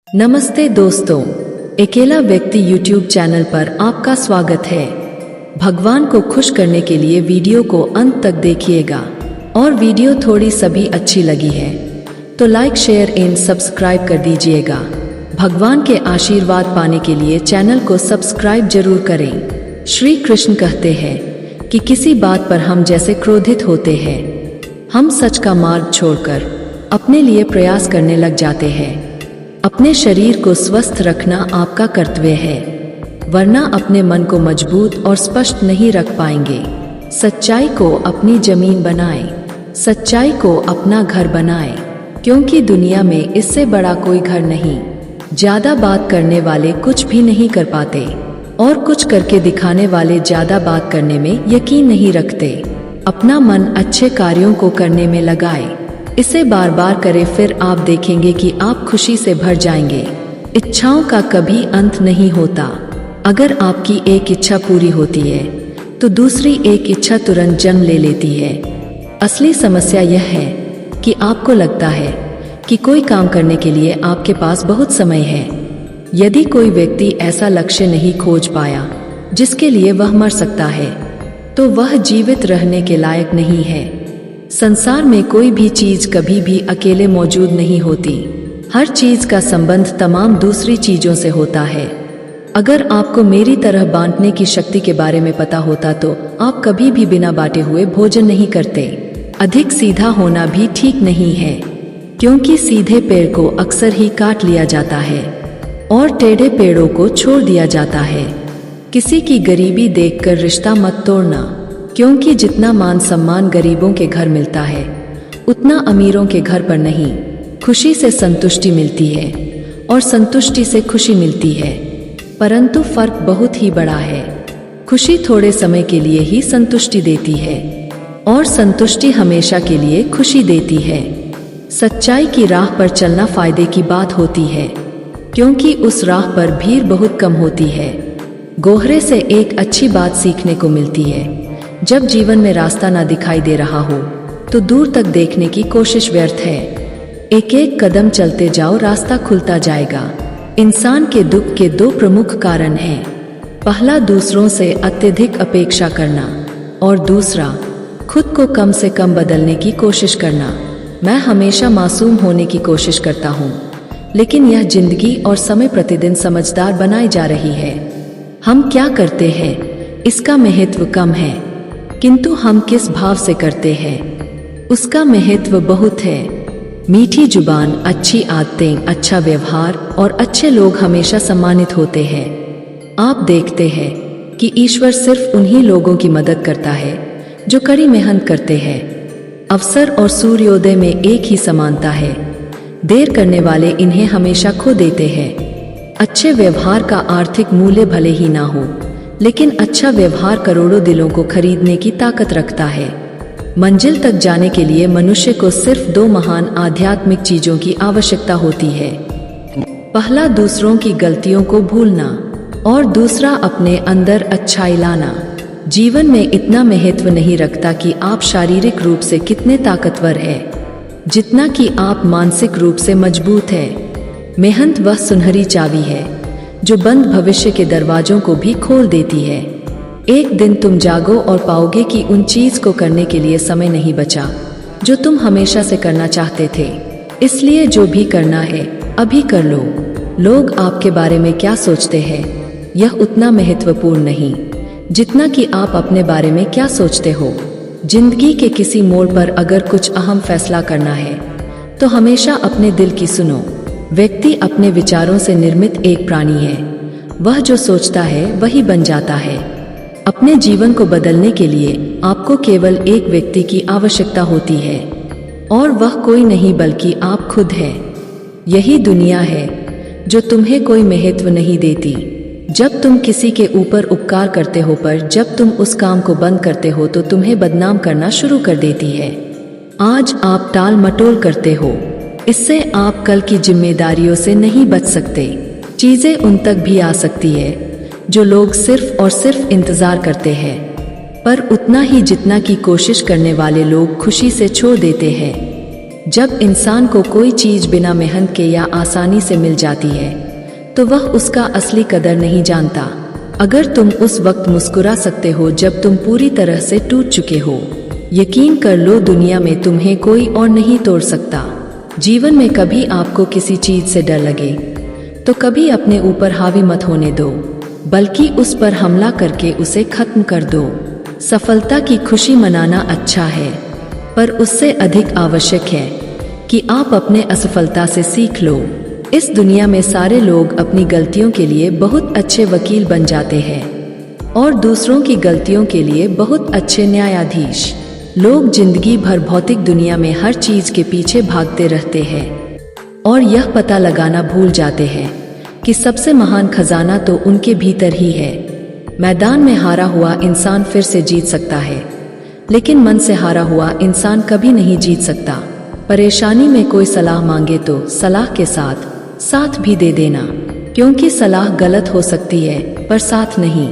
नमस्ते दोस्तों, अकेला व्यक्ति यूट्यूब चैनल पर आपका स्वागत है। भगवान को खुश करने के लिए वीडियो को अंत तक देखिएगा और वीडियो थोड़ी सभी अच्छी लगी है तो लाइक शेयर एंड सब्सक्राइब कर दीजिएगा। भगवान के आशीर्वाद पाने के लिए चैनल को सब्सक्राइब जरूर करें। श्री कृष्ण कहते हैं कि किसी बात पर हम जैसे क्रोधित होते हैं, हम सच का मार्ग छोड़कर अपने लिए प्रयास करने लग जाते हैं। अपने शरीर को स्वस्थ रखना आपका कर्तव्य है, वरना अपने मन को मजबूत और स्पष्ट नहीं रख पाएंगे। सच्चाई को अपनी जमीन बनाएं, सच्चाई को अपना घर बनाएं, क्योंकि दुनिया में इससे बड़ा कोई घर नहीं। ज्यादा बात करने वाले कुछ भी नहीं कर पाते और कुछ करके दिखाने वाले ज्यादा बात करने में यकीन नहीं रखते। अपना मन अच्छे कार्यों को करने में लगाएं, इसे बार बार करें, फिर आप देखेंगे कि आप खुशी से भर जाएंगे। इच्छाओं का कभी अंत नहीं होता। अगर आपकी एक इच्छा पूरी होती है तो दूसरी एक इच्छा तुरंत जन्म ले लेती है। असली समस्या यह है कि आपको लगता है कि कोई काम करने के लिए आपके पास बहुत समय है। यदि कोई व्यक्ति ऐसा लक्ष्य नहीं खोज पाया जिसके लिए वह मर सकता है, तो वह जीवित रहने के लायक नहीं है। संसार में कोई भी चीज कभी भी अकेले मौजूद नहीं होती। हर चीज का संबंध तमाम दूसरी चीजों से होता है। अगर आपको मेरी तरह बांटने की शक्ति के बारे में पता होता तो आप कभी भी बिना बांटे हुए भोजन नहीं करते। अधिक सीधा होना भी ठीक नहीं है, क्योंकि सीधे पेड़ को अक्सर ही काट लिया जाता है और टेढ़े पेड़ों को छोड़ दिया जाता है। किसी की गरीबी देखकर रिश्ता मत तोड़ना, क्योंकि जितना मान सम्मान गरीबों के घर मिलता है उतना अमीरों के घर पर नहीं। खुशी से संतुष्टि मिलती है और संतुष्टि से खुशी मिलती है, परंतु फर्क बहुत ही बड़ा है। खुशी थोड़े समय के लिए ही संतुष्टि देती है और संतुष्टि हमेशा के लिए खुशी देती है। सच्चाई की राह पर चलना फायदे की बात होती है, क्योंकि उस राह पर भीड़ बहुत कम होती है। गोहरे से एक अच्छी बात सीखने को मिलती है। जब जीवन में रास्ता ना दिखाई दे रहा हो तो दूर तक देखने की कोशिश व्यर्थ है। एक एक कदम चलते जाओ, रास्ता खुलता जाएगा। इंसान के दुख के दो प्रमुख कारण हैं। पहला, दूसरों से अत्यधिक अपेक्षा करना, और दूसरा, खुद को कम से कम बदलने की कोशिश करना। मैं हमेशा मासूम होने की कोशिश करता हूँ, लेकिन यह जिंदगी और समय प्रतिदिन समझदार बनाई जा रही है। हम क्या करते हैं इसका महत्व कम है, किंतु हम किस भाव से करते हैं उसका महत्व बहुत है। मीठी जुबान, अच्छी आदतें, अच्छा व्यवहार और अच्छे लोग हमेशा सम्मानित होते हैं। आप देखते हैं कि ईश्वर सिर्फ उन्हीं लोगों की मदद करता है जो कड़ी मेहनत करते हैं। अवसर और सूर्योदय में एक ही समानता है। देर करने वाले इन्हें हमेशा खो देते हैं। अच्छे व्यवहार का आर्थिक मूल्य भले ही ना हो, लेकिन अच्छा व्यवहार करोड़ों दिलों को खरीदने की ताकत रखता है। मंजिल तक जाने के लिए मनुष्य को सिर्फ दो महान आध्यात्मिक चीजों की आवश्यकता होती है। पहला, दूसरों की गलतियों को भूलना, और दूसरा, अपने अंदर अच्छाई लाना। जीवन में इतना महत्व नहीं रखता कि आप शारीरिक रूप से कितने ताकतवर हैं, जितना कि आप मानसिक रूप से मजबूत हैं। मेहनत वह सुनहरी चाबी है जो बंद भविष्य के दरवाजों को भी खोल देती है। एक दिन तुम जागो और पाओगे कि उन चीज को करने के लिए समय नहीं बचा जो तुम हमेशा से करना चाहते थे। इसलिए जो भी करना है अभी कर लो। लोग आपके बारे में क्या सोचते हैं यह उतना महत्वपूर्ण नहीं जितना कि आप अपने बारे में क्या सोचते हो। जिंदगी के किसी मोड़ पर अगर कुछ अहम फैसला करना है तो हमेशा अपने दिल की सुनो। व्यक्ति अपने विचारों से निर्मित एक प्राणी है। वह जो सोचता है वही बन जाता है। अपने जीवन को बदलने के लिए आपको केवल एक व्यक्ति की आवश्यकता होती है, और वह कोई नहीं बल्कि आप खुद हैं। यही दुनिया है जो तुम्हें कोई महत्व नहीं देती। जब तुम किसी के ऊपर उपकार करते हो, पर जब तुम उस काम को बंद करते हो तो तुम्हें बदनाम करना शुरू कर देती है। आज आप टाल मटोल करते हो, इससे आप कल की जिम्मेदारियों से नहीं बच सकते। चीजें उन तक भी आ सकती है जो लोग सिर्फ और सिर्फ इंतजार करते हैं, पर उतना ही जितना की कोशिश करने वाले लोग खुशी से छोड़ देते हैं। जब इंसान को कोई चीज बिना मेहनत के या आसानी से मिल जाती है तो वह उसका असली कदर नहीं जानता। अगर तुम उस वक्त मुस्कुरा सकते हो जब तुम पूरी तरह से टूट चुके हो, यकीन कर लो दुनिया में तुम्हें कोई और नहीं तोड़ सकता। जीवन में कभी आपको किसी चीज से डर लगे तो कभी अपने ऊपर हावी मत होने दो, बल्कि उस पर हमला करके उसे खत्म कर दो। सफलता की खुशी मनाना अच्छा है, पर उससे अधिक आवश्यक है कि आप अपने असफलता से सीख लो। इस दुनिया में सारे लोग अपनी गलतियों के लिए बहुत अच्छे वकील बन जाते हैं और दूसरों की गलतियों के लिए बहुत अच्छे न्यायाधीश। लोग जिंदगी भर भौतिक दुनिया में हर चीज के पीछे भागते रहते हैं और यह पता लगाना भूल जाते हैं कि सबसे महान खजाना तो उनके भीतर ही है। मैदान में हारा हुआ इंसान फिर से जीत सकता है, लेकिन मन से हारा हुआ इंसान कभी नहीं जीत सकता। परेशानी में कोई सलाह मांगे तो सलाह के साथ साथ भी दे देना, क्योंकि सलाह गलत हो सकती है पर साथ नहीं।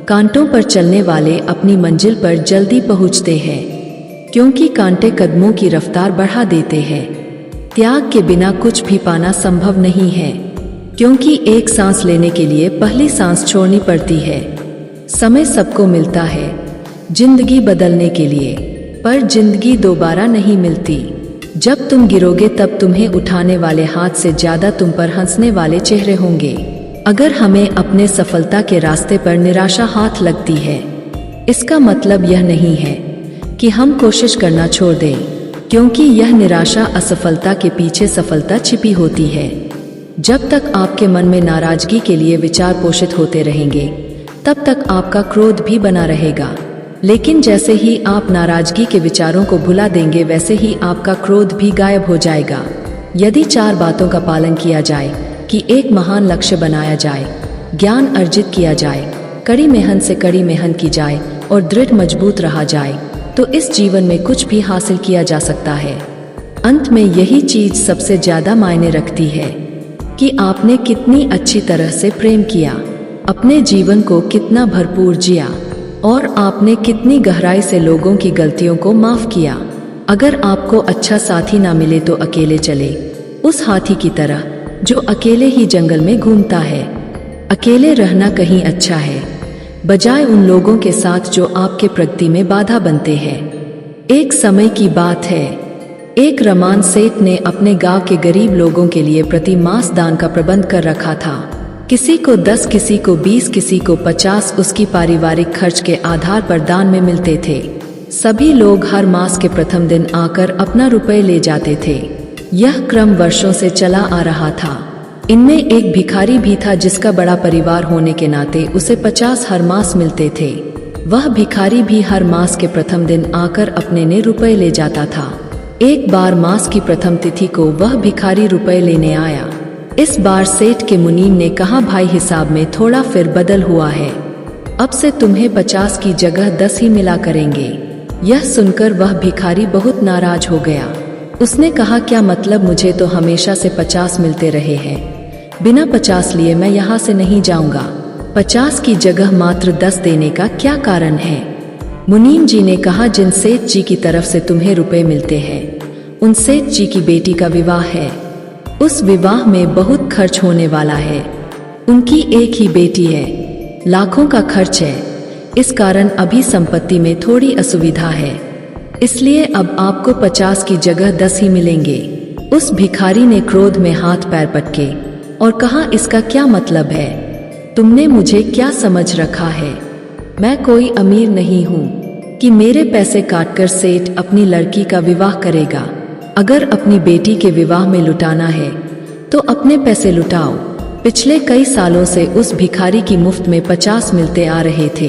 कांटों पर चलने वाले अपनी मंजिल पर जल्दी पहुंचते हैं, क्योंकि कांटे कदमों की रफ्तार बढ़ा देते हैं। त्याग के बिना कुछ भी पाना संभव नहीं है, क्योंकि एक सांस लेने के लिए पहली सांस छोड़नी पड़ती है। समय सबको मिलता है जिंदगी बदलने के लिए, पर जिंदगी दोबारा नहीं मिलती। जब तुम गिरोगे तब तुम्हें उठाने वाले हाथ से ज्यादा तुम पर हंसने वाले चेहरे होंगे। अगर हमें अपने सफलता के रास्ते पर निराशा हाथ लगती है, इसका मतलब यह नहीं है कि हम कोशिश करना छोड़ दें, क्योंकि यह निराशा असफलता के पीछे सफलता छिपी होती है। जब तक आपके मन में नाराजगी के लिए विचार पोषित होते रहेंगे, तब तक आपका क्रोध भी बना रहेगा। लेकिन जैसे ही आप नाराजगी के विचारों को भुला देंगे, वैसे ही आपका क्रोध भी गायब हो जाएगा। यदि 4 बातों का पालन किया जाए कि एक महान लक्ष्य बनाया जाए, ज्ञान अर्जित किया जाए, कड़ी मेहनत से कड़ी मेहनत की जाए और दृढ़ मजबूत रहा जाए, तो इस जीवन में कुछ भी हासिल किया जा सकता है। अंत में यही चीज सबसे ज्यादा मायने रखती है कि आपने कितनी अच्छी तरह से प्रेम किया, अपने जीवन को कितना भरपूर जिया और आपने कितनी गहराई से लोगों की गलतियों को माफ किया। अगर आपको अच्छा साथी ना मिले तो अकेले चले, उस हाथी की तरह जो अकेले ही जंगल में घूमता है। अकेले रहना कहीं अच्छा है, बजाय उन लोगों के साथ जो आपके प्रगति में बाधा बनते हैं। एक समय की बात है, एक रमान सेठ ने अपने गांव के गरीब लोगों के लिए प्रति मास दान का प्रबंध कर रखा था। किसी को 10, किसी को 20, किसी को 50 उसकी पारिवारिक खर्च के आधार पर दान में मिलते थे। सभी लोग हर मास के प्रथम दिन आकर अपना रुपए ले जाते थे। यह क्रम वर्षों से चला आ रहा था। इनमें एक भिखारी भी था जिसका बड़ा परिवार होने के नाते उसे 50 हर मास मिलते थे। वह भिखारी भी हर मास के प्रथम दिन आकर अपने ने रुपए ले जाता था। एक बार मास की प्रथम तिथि को वह भिखारी रुपए लेने आया। इस बार सेठ के मुनीम ने कहा, भाई हिसाब में थोड़ा फिर बदल हुआ है, अब से तुम्हें 50 की जगह 10 ही मिला करेंगे। यह सुनकर वह भिखारी बहुत नाराज हो गया। उसने कहा, क्या मतलब, मुझे तो हमेशा से 50 मिलते रहे हैं, बिना 50 लिए मैं यहाँ से नहीं जाऊंगा। 50 की जगह मात्र 10 देने का क्या कारण है? मुनीम जी ने कहा, जिन सेठ जी की तरफ से तुम्हें रुपए मिलते हैं, उन सेठ जी की बेटी का विवाह है। उस विवाह में बहुत खर्च होने वाला है। उनकी एक ही बेटी है, लाखों का खर्च है। इस कारण अभी संपत्ति में थोड़ी असुविधा है, इसलिए अब आपको 50 की जगह 10 ही मिलेंगे। उस भिखारी ने क्रोध में हाथ पैर पटके और कहा, इसका क्या मतलब है? तुमने मुझे क्या समझ रखा है? मैं कोई अमीर नहीं हूँ कि मेरे पैसे काटकर सेठ अपनी लड़की का विवाह करेगा। अगर अपनी बेटी के विवाह में लुटाना है तो अपने पैसे लुटाओ। पिछले कई सालों से उस भिखारी की मुफ्त में 50 मिलते आ रहे थे,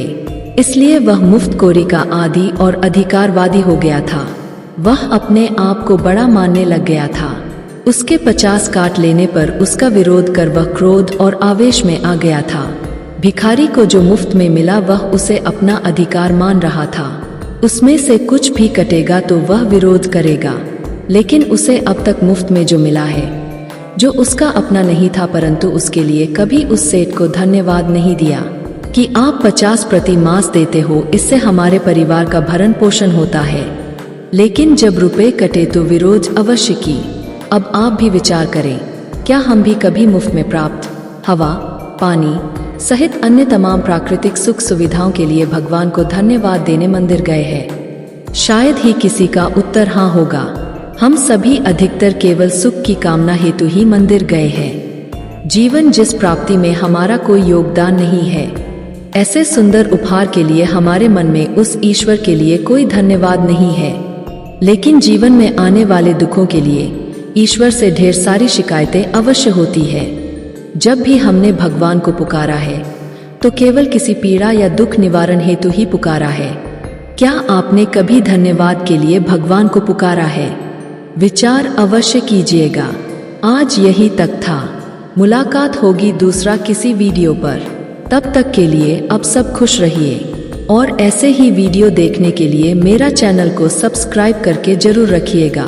इसलिए वह मुफ्तखोरी का आदी और अधिकारवादी हो गया था। वह अपने आप को बड़ा मानने लग गया था। उसके 50 काट लेने पर उसका विरोध कर वह क्रोध और आवेश में आ गया था। भिखारी को जो मुफ्त में मिला वह उसे अपना अधिकार मान रहा था। उसमें से कुछ भी कटेगा तो वह विरोध करेगा, लेकिन उसे अब तक मुफ्त में जो मिला है, जो उसका अपना नहीं था, परंतु उसके लिए कभी उस सेठ को धन्यवाद नहीं दिया कि आप 50 प्रति मास देते हो, इससे हमारे परिवार का भरण पोषण होता है। लेकिन जब रुपए कटे तो विरोध अवश्य की। अब आप भी विचार करें, क्या हम भी कभी मुफ्त में प्राप्त हवा, पानी सहित अन्य तमाम प्राकृतिक सुख सुविधाओं के लिए भगवान को धन्यवाद देने मंदिर गए हैं? शायद ही किसी का उत्तर हाँ होगा। हम सभी अधिकतर केवल सुख की कामना हेतु ही मंदिर गए हैं। जीवन जिस प्राप्ति में हमारा कोई योगदान नहीं है, ऐसे सुंदर उपहार के लिए हमारे मन में उस ईश्वर के लिए कोई धन्यवाद नहीं है। लेकिन जीवन में आने वाले दुखों के लिए ईश्वर से ढेर सारी शिकायतें अवश्य होती है। जब भी हमने भगवान को पुकारा है तो केवल किसी पीड़ा या दुख निवारण हेतु ही पुकारा है। क्या आपने कभी धन्यवाद के लिए भगवान को पुकारा है? विचार अवश्य कीजिएगा। आज यही तक था। मुलाकात होगी दूसरा किसी वीडियो पर। तब तक के लिए अब सब खुश रहिए और ऐसे ही वीडियो देखने के लिए मेरा चैनल को सब्सक्राइब करके जरूर रखिएगा।